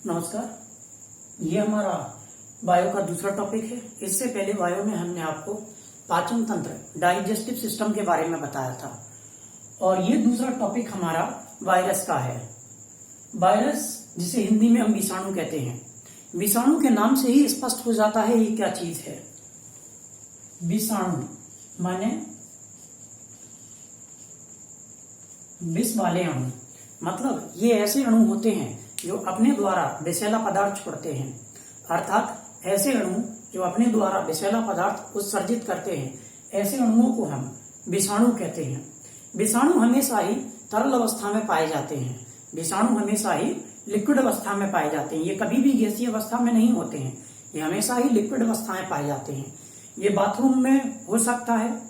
नमस्कार। ये हमारा बायो का दूसरा टॉपिक है। इससे पहले बायो में हमने आपको पाचन तंत्र डाइजेस्टिव सिस्टम के बारे में बताया था और ये दूसरा टॉपिक हमारा वायरस का है। वायरस जिसे हिंदी में हम विषाणु कहते हैं। विषाणु के नाम से ही स्पष्ट हो जाता है ये क्या चीज है। विषाणु माने विष वाले अणु, मतलब ये ऐसे अणु होते हैं जो अपने द्वारा विषैला पदार्थ छोड़ते हैं, अर्थात ऐसे अणु जो अपने द्वारा विषैला पदार्थ उत्सर्जित करते हैं, ऐसे अणुओं को हम विषाणु कहते हैं। विषाणु हमेशा ही तरल अवस्था में पाए जाते हैं। विषाणु हमेशा ही लिक्विड अवस्था में पाए जाते हैं। ये कभी भी गैसीय अवस्था में नहीं होते हैं, ये हमेशा ही लिक्विड अवस्था में पाए जाते हैं। ये बाथरूम में हो सकता है,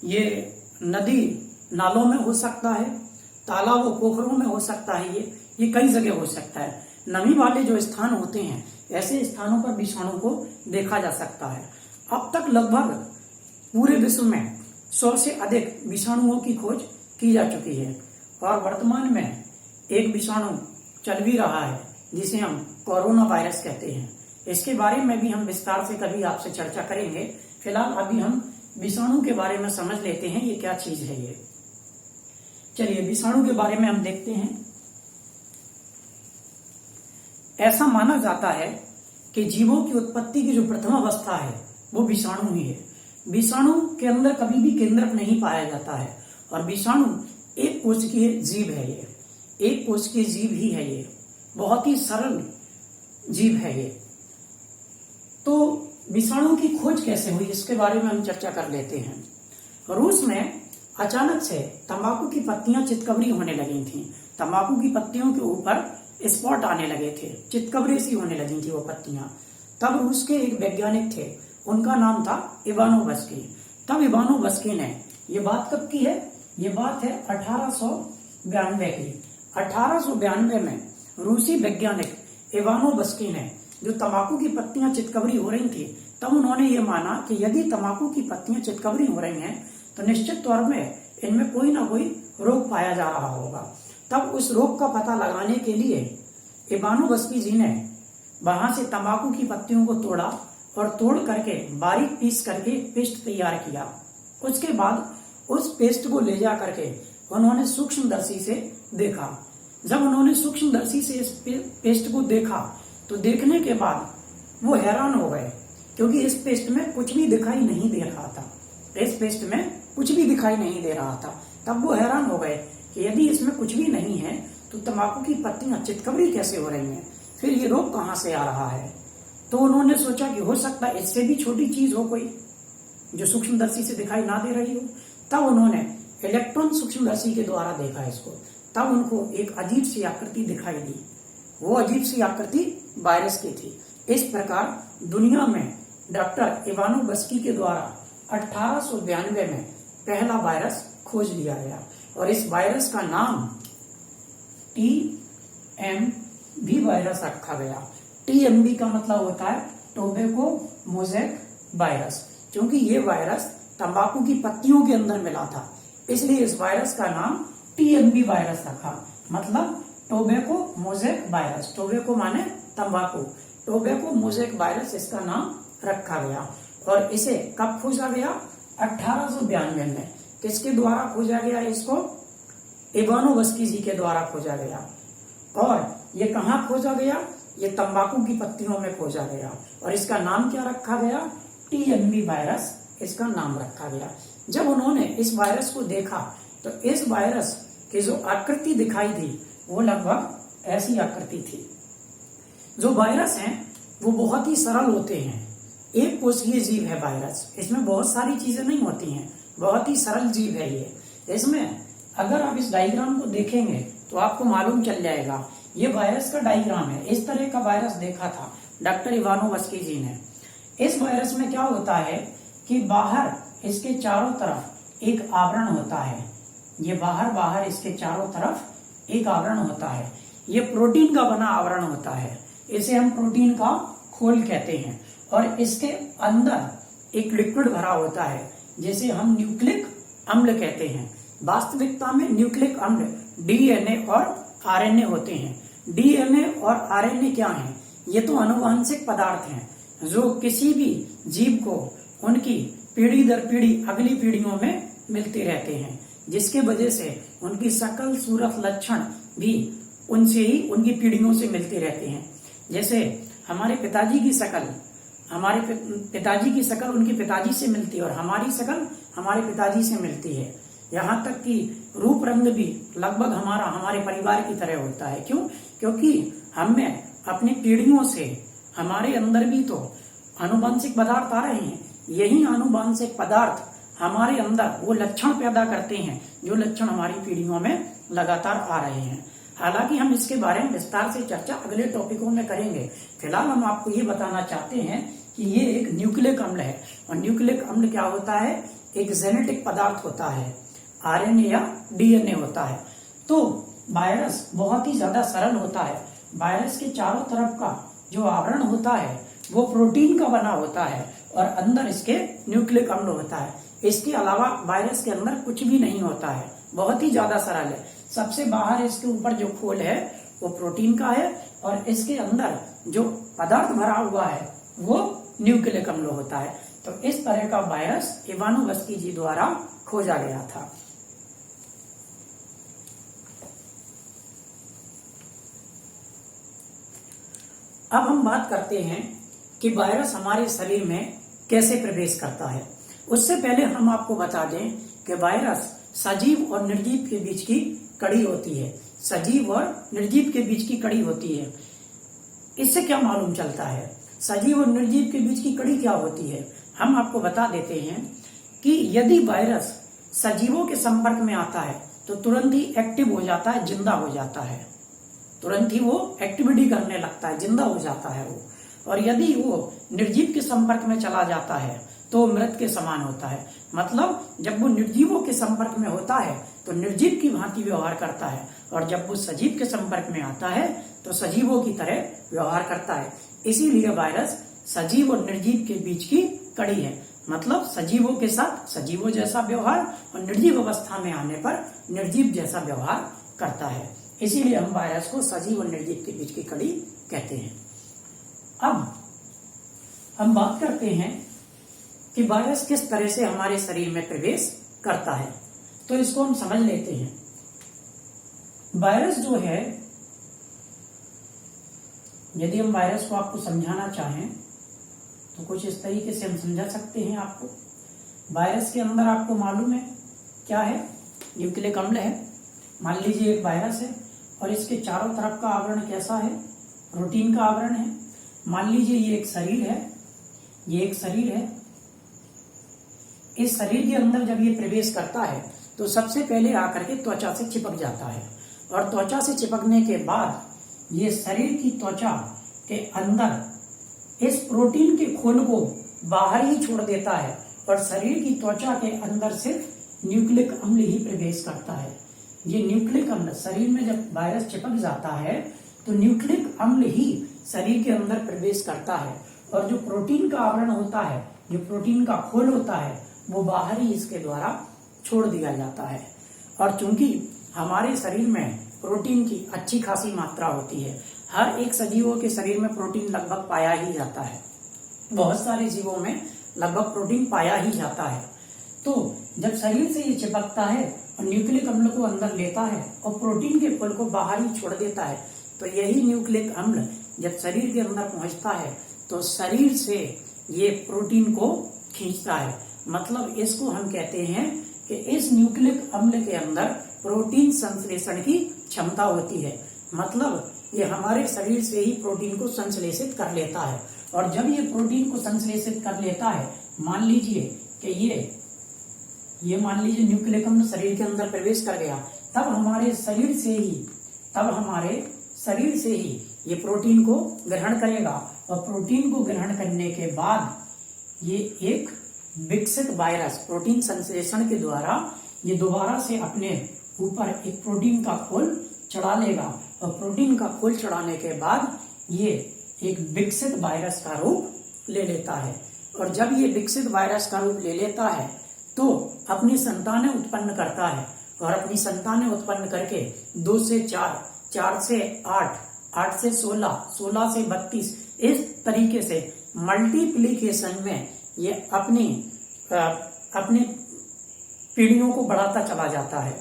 ये नदी नालों में हो सकता है, तालाबों पोखरों में हो सकता है, ये कई जगह हो सकता है। नमी वाले जो स्थान होते हैं, ऐसे स्थानों पर विषाणु को देखा जा सकता है। अब तक लगभग पूरे विश्व में 100 से अधिक विषाणुओं की खोज की जा चुकी है और वर्तमान में एक विषाणु चल भी रहा है जिसे हम कोरोना वायरस कहते हैं। इसके बारे में भी हम विस्तार से कभी आपसे चर्चा करेंगे। फिलहाल अभी हम विषाणु के बारे में समझ लेते हैं ये क्या चीज है। ये चलिए विषाणु के बारे में हम देखते हैं। ऐसा माना जाता है कि जीवों की उत्पत्ति की जो प्रथम अवस्था है वो विषाणु ही है। विषाणु के अंदर कभी भी केंद्रक नहीं पाया जाता है और विषाणु एक कोशिकीय जीव है। ये एक कोशिकीय जीव ही है। ये बहुत ही सरल जीव है। ये तो विषाणु की खोज कैसे हुई इसके बारे में हम चर्चा कर लेते हैं। रूस में अचानक से तंबाकू की पत्तियां चितकबरी होने लगी थीं। तंबाकू की पत्तियों के ऊपर स्पॉट आने लगे थे, चितकबरी सी होने लगी थी वो पत्तियां। तब रूस के एक वैज्ञानिक थे, उनका नाम था इवानोव्स्की। तब इवानोव्स्की ने ये बात कब की है? ये बात है 1892 की। 1892 में रूसी वैज्ञानिक इवानोव्स्की ने जो तंबाकू की पत्तियां चितकबरी हो रही थी, तब उन्होंने ये माना कि यदि तंबाकू की पत्तियां चितकबरी हो रही हैं तो निश्चित तौर में इनमें कोई ना कोई रोग पाया जा रहा होगा। तब उस रोग का पता लगाने के लिए इवानोव्स्की जी ने वहां से तंबाकू की पत्तियों को तोड़ा और तोड़ करके बारीक पीस करके पेस्ट तैयार किया। उसके बाद उस पेस्ट को ले जा करके उन्होंने सूक्ष्मदर्शी से देखा। जब उन्होंने सूक्ष्मदर्शी से इस पेस्ट को देखा तो देखने के बाद वो हैरान हो गए, क्योंकि इस पेस्ट में कुछ भी दिखाई नहीं दे रहा था। इस पेस्ट में कुछ भी दिखाई नहीं दे रहा था। तब वो हैरान हो गए कि यदि इसमें कुछ भी नहीं है तो तंबाकू की पत्तियां चितकबरी कैसे हो रही हैं, फिर ये रोग कहां से आ रहा है। तो उन्होंने सोचा कि हो सकता है इससे भी छोटी चीज हो कोई जो सूक्ष्मदर्शी से दिखाई ना दे रही हो। तब उन्होंने इलेक्ट्रॉन सूक्ष्मदर्शी के द्वारा देखा इसको। तब उनको एक अजीब सी आकृति दिखाई दी। वो अजीब सी आकृति वायरस की थी। इस प्रकार दुनिया में डॉक्टर इवानोव्स्की के द्वारा 1892 में पहला वायरस खोज लिया गया और इस वायरस का नाम TMV वायरस रखा गया। TMV का मतलब होता है टोबैको मोज़ेक वायरस। क्योंकि ये वायरस तंबाकू की पत्तियों के अंदर मिला था, इसलिए इस वायरस का नाम TMV वायरस रखा, मतलब टोबैको मोज़ेक वायरस। टोबैको माने तंबाकू, टोबैको मोज़ेक वायरस इसका नाम रखा गया। और इसे कब खोजा गया? 1892 में। किसके द्वारा खोजा गया? इसको इवानोव्स्की जी के द्वारा खोजा गया। और ये कहाँ खोजा गया? ये तंबाकू की पत्तियों में खोजा गया और इसका नाम क्या रखा गया? TMV वायरस इसका नाम रखा गया। जब उन्होंने इस वायरस को देखा तो इस वायरस की जो आकृति दिखाई दी वो लगभग ऐसी आकृति थी। जो वायरस हैं वो बहुत ही सरल होते हैं। एक कोशिकीय जीव है वायरस, इसमें बहुत सारी चीजें नहीं होती हैं, बहुत ही सरल जीव है ये। इसमें अगर आप इस डायग्राम को देखेंगे तो आपको मालूम चल जाएगा। ये वायरस का डायग्राम है। इस तरह का वायरस देखा था डॉक्टर इवानोव्स्की जी ने। इस वायरस में क्या होता है कि बाहर इसके चारों तरफ एक आवरण होता है। ये बाहर इसके चारों तरफ एक आवरण होता है। ये प्रोटीन का बना आवरण होता है। इसे हम प्रोटीन का खोल कहते हैं और इसके अंदर एक लिक्विड भरा होता है जिसे हम न्यूक्लिक अम्ल कहते हैं। वास्तविकता में न्यूक्लिक अम्ल DNA और RNA होते हैं। डीएनए और आरएनए क्या है? ये तो आनुवंशिक पदार्थ हैं जो किसी भी जीव को उनकी पीढ़ी दर पीढ़ी अगली पीढ़ियों में मिलते रहते हैं, जिसके वजह से उनकी शकल सूरत लक्षण भी उनसे ही उनकी पीढ़ियों से मिलते रहते हैं। जैसे हमारे पिताजी की शकल उनके पिताजी से मिलती है और हमारी शकल हमारे पिताजी से मिलती है। यहाँ तक कि रूप रंग भी लगभग हमारे परिवार की तरह होता है। क्यों? क्योंकि हमें अपनी पीढ़ियों से हमारे अंदर भी तो आनुवंशिक पदार्थ आ रहे हैं। यही आनुवंशिक पदार्थ हमारे अंदर वो लक्षण पैदा करते हैं जो लक्षण हमारी पीढ़ियों में लगातार आ रहे हैं। हालांकि हम इसके बारे में विस्तार से चर्चा अगले टॉपिकों में करेंगे। फिलहाल हम आपको ये बताना चाहते हैं कि ये एक न्यूक्लिक अम्ल है। और न्यूक्लिक अम्ल क्या होता है? एक जेनेटिक पदार्थ होता है, आरएनए या डीएनए होता है। तो वायरस बहुत ही ज्यादा सरल होता है। वायरस के चारों तरफ का जो आवरण होता है वो प्रोटीन का बना होता है और अंदर इसके न्यूक्लिक अम्ल होता है। इसके अलावा वायरस के अंदर कुछ भी नहीं होता है, बहुत ही ज्यादा सरल है। सबसे बाहर इसके ऊपर जो खोल है वो प्रोटीन का है और इसके अंदर जो पदार्थ भरा हुआ है वो न्यूक्लिक अम्ल होता है। तो इस तरह का वायरस इवानोव्स्की जी द्वारा खोजा गया था। अब हम बात करते हैं कि वायरस हमारे शरीर में कैसे प्रवेश करता है। उससे पहले हम आपको बता दें कि वायरस सजीव और निर्जीव के बीच की कड़ी होती है। सजीव और निर्जीव के बीच की कड़ी होती है। इससे क्या मालूम चलता है? सजीव और निर्जीव के बीच की कड़ी क्या होती है? हम आपको बता देते हैं कि यदि वायरस सजीवों के संपर्क में आता है तो तुरंत ही एक्टिव हो जाता है, जिंदा हो जाता है, तुरंत ही वो एक्टिविटी करने लगता है, जिंदा हो जाता है वो। और यदि वो निर्जीव के संपर्क में चला जाता है तो मृत के समान होता है। मतलब जब वो निर्जीवों के संपर्क में होता है तो निर्जीव की भांति व्यवहार करता है और जब वो सजीव के संपर्क में आता है तो सजीवों की तरह व्यवहार करता है। इसीलिए वायरस सजीव और निर्जीव के बीच की कड़ी है। मतलब सजीवों के साथ सजीवों जैसा व्यवहार और निर्जीव अवस्था में आने पर निर्जीव जैसा व्यवहार करता है। इसीलिए हम वायरस को सजीव और निर्जीव के बीच की कड़ी कहते हैं। अब हम बात करते हैं कि वायरस किस तरह से हमारे शरीर में प्रवेश करता है। तो इसको हम समझ लेते हैं। वायरस जो है, यदि हम वायरस को आपको समझाना चाहें तो कुछ इस तरीके से हम समझा सकते हैं आपको। वायरस के अंदर आपको मालूम है क्या है? न्यूक्लिक अम्ल है। मान लीजिए एक वायरस है और इसके चारों तरफ का आवरण कैसा है? प्रोटीन का आवरण है। मान लीजिए ये एक शरीर है, ये एक शरीर है। इस शरीर के अंदर जब ये प्रवेश करता है तो सबसे पहले आकर के त्वचा से चिपक जाता है और त्वचा से चिपकने के बाद ये शरीर की त्वचा के अंदर इस प्रोटीन के खोल को बाहर ही छोड़ देता है और शरीर की त्वचा के अंदर सिर्फ न्यूक्लिक अम्ल ही प्रवेश करता है। ये न्यूक्लिक अम्ल शरीर में जब वायरस चिपक जाता है तो न्यूक्लिक अम्ल ही शरीर के अंदर प्रवेश करता है और जो प्रोटीन का आवरण होता है, जो प्रोटीन का खोल होता है, वो बाहर ही इसके द्वारा छोड़ दिया जाता है। और चूंकि हमारे शरीर में प्रोटीन की अच्छी खासी मात्रा होती है, हर एक सजीवों के शरीर में प्रोटीन लगभग पाया ही जाता है, बहुत सारे जीवों में लगभग प्रोटीन पाया ही जाता है। तो जब शरीर से ये चिपकता है और न्यूक्लिक अम्ल को अंदर लेता है और प्रोटीन के खोल को बाहर ही छोड़ देता है, तो यही न्यूक्लिक अम्ल जब शरीर के अंदर पहुंचता है तो शरीर से ये प्रोटीन को खींचता है। मतलब इसको हम कहते हैं कि इस न्यूक्लिक अम्ल के अंदर प्रोटीन संश्लेषण की क्षमता होती है। मतलब ये हमारे शरीर से ही प्रोटीन को संश्लेषित कर लेता है और जब ये प्रोटीन को संश्लेषित कर लेता है, मान लीजिए कि ये मान लीजिए न्यूक्लिक अम्ल शरीर के अंदर प्रवेश कर गया, तब हमारे शरीर से ही ये प्रोटीन को ग्रहण करेगा और प्रोटीन को ग्रहण करने के बाद ये एक विकसित वायरस प्रोटीन संश्लेषण के द्वारा ये दोबारा से अपने ऊपर एक प्रोटीन का खोल चढ़ा लेगा और प्रोटीन का खोल चढ़ाने के बाद ये एक विकसित वायरस का रूप ले लेता है। और जब ये विकसित वायरस का रूप ले लेता है तो अपनी संतानें उत्पन्न करता है और अपनी संतानें उत्पन्न करके 2 से 4, 4 से 8 8 से 16, 16 से 32, इस तरीके से मल्टीप्लीकेशन में ये अपनी पीढ़ियों को बढ़ाता चला जाता है,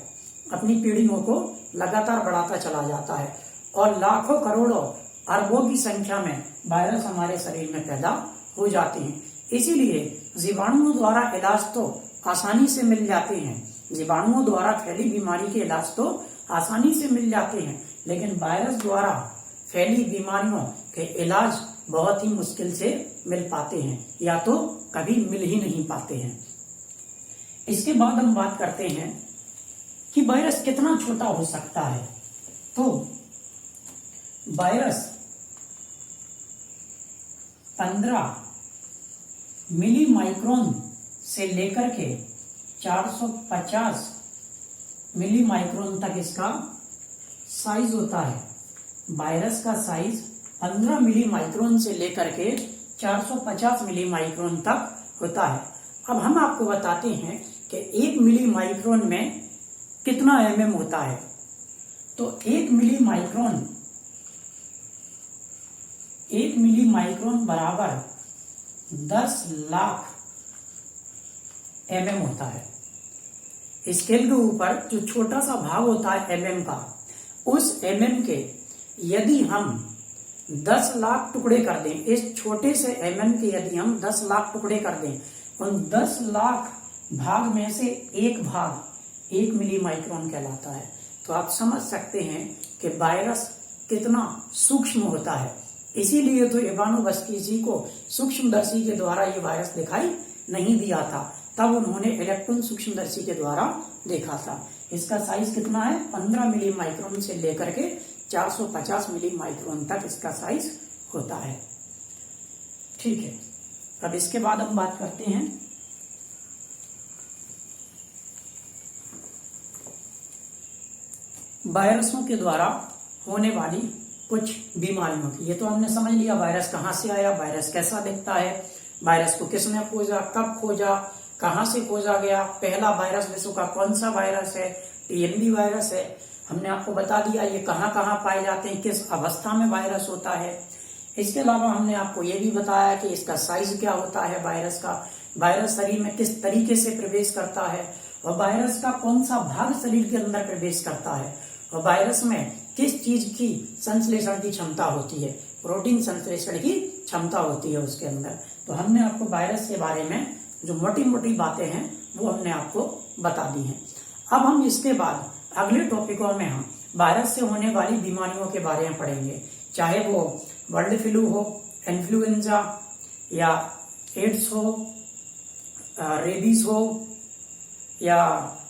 अपनी पीढ़ियों को लगातार बढ़ाता चला जाता है और लाखों करोड़ों अरबों की संख्या में वायरस हमारे शरीर में पैदा हो जाते हैं। इसीलिए जीवाणुओं द्वारा इलाज तो आसानी से मिल जाते हैं, जीवाणुओं द्वारा फैली बीमारी के इलाज तो आसानी से मिल जाते हैं, लेकिन वायरस द्वारा फैली बीमारियों के इलाज बहुत ही मुश्किल से मिल पाते हैं या तो कभी मिल ही नहीं पाते हैं। इसके बाद हम बात करते हैं कि वायरस कितना छोटा हो सकता है। तो वायरस 15 मिली माइक्रोन से लेकर के 450 मिली माइक्रोन तक इसका साइज होता है। वायरस का साइज 15 मिली माइक्रोन से लेकर के 450 मिली माइक्रोन तक होता है। अब हम आपको बताते हैं कि 1 मिली माइक्रोन में कितना mm होता है। तो 1 मिली माइक्रोन बराबर 10 लाख mm होता है। स्केल के ऊपर जो छोटा सा भाग होता है mm का, उस mm के यदि हम 10 लाख टुकड़े कर दें, इस छोटे से mm के यदि हम 10 लाख टुकड़े कर दें, उन 10 लाख भाग में से एक भाग 1 मिली माइक्रोन कहलाता है। तो आप समझ सकते हैं कि वायरस कितना सूक्ष्म होता है। इसीलिए तो इवानोव्स्की जी को सूक्ष्मदर्शी के द्वारा ये वायरस दिखाई नहीं दिया था, तब उन्होंने इलेक्ट्रॉन सूक्ष्मदर्शी के द्वारा देखा था। इसका साइज कितना है? 15 मिली माइक्रोन से लेकर के 450 मिली माइक्रोन तक इसका साइज होता है। ठीक है, अब इसके बाद हम बात करते हैं वायरसों के द्वारा होने वाली कुछ बीमारियों की। ये तो हमने समझ लिया वायरस कहाँ से आया, वायरस कैसा दिखता है, वायरस को किसने खोजा, कब खोजा, कहाँ से खोजा गया, पहला वायरस विश्व का कौन सा वायरस है, टीएमबी वायरस है। हमने आपको बता दिया ये कहाँ कहाँ पाए जाते हैं, किस अवस्था में वायरस होता है। इसके अलावा हमने आपको ये भी बताया कि इसका साइज क्या होता है वायरस का, वायरस शरीर में किस तरीके से प्रवेश करता है और वायरस का कौन सा भाग शरीर के अंदर प्रवेश करता है और वायरस में किस चीज की संश्लेषण की क्षमता होती है, प्रोटीन संश्लेषण की क्षमता होती है उसके अंदर। तो हमने आपको वायरस के बारे में जो मोटी मोटी बातें हैं वो हमने आपको बता दी हैं। अब हम इसके बाद अगले टॉपिकों में हम वायरस से होने वाली बीमारियों के बारे में पढ़ेंगे, चाहे वो बर्ड फ्लू हो, इन्फ्लुएंजा या एड्स हो, रेबीज हो या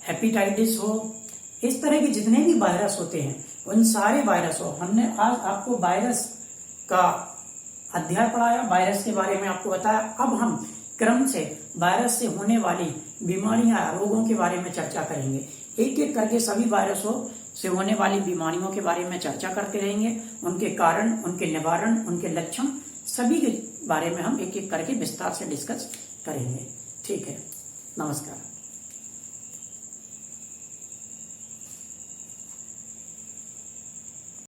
हेपेटाइटिस हो। इस तरह के जितने भी वायरस होते हैं उन सारे वायरसों, हमने आज आपको वायरस का अध्याय पढ़ाया, वायरस के बारे में आपको बताया। अब हम क्रम से वायरस से होने वाली बीमारियां, रोगों के बारे में चर्चा करेंगे। एक एक करके सभी वायरसों से होने वाली बीमारियों के बारे में चर्चा करते रहेंगे, उनके कारण, उनके निवारण, उनके लक्षण, सभी के बारे में हम एक एक करके विस्तार से डिस्कस करेंगे। ठीक है, नमस्कार।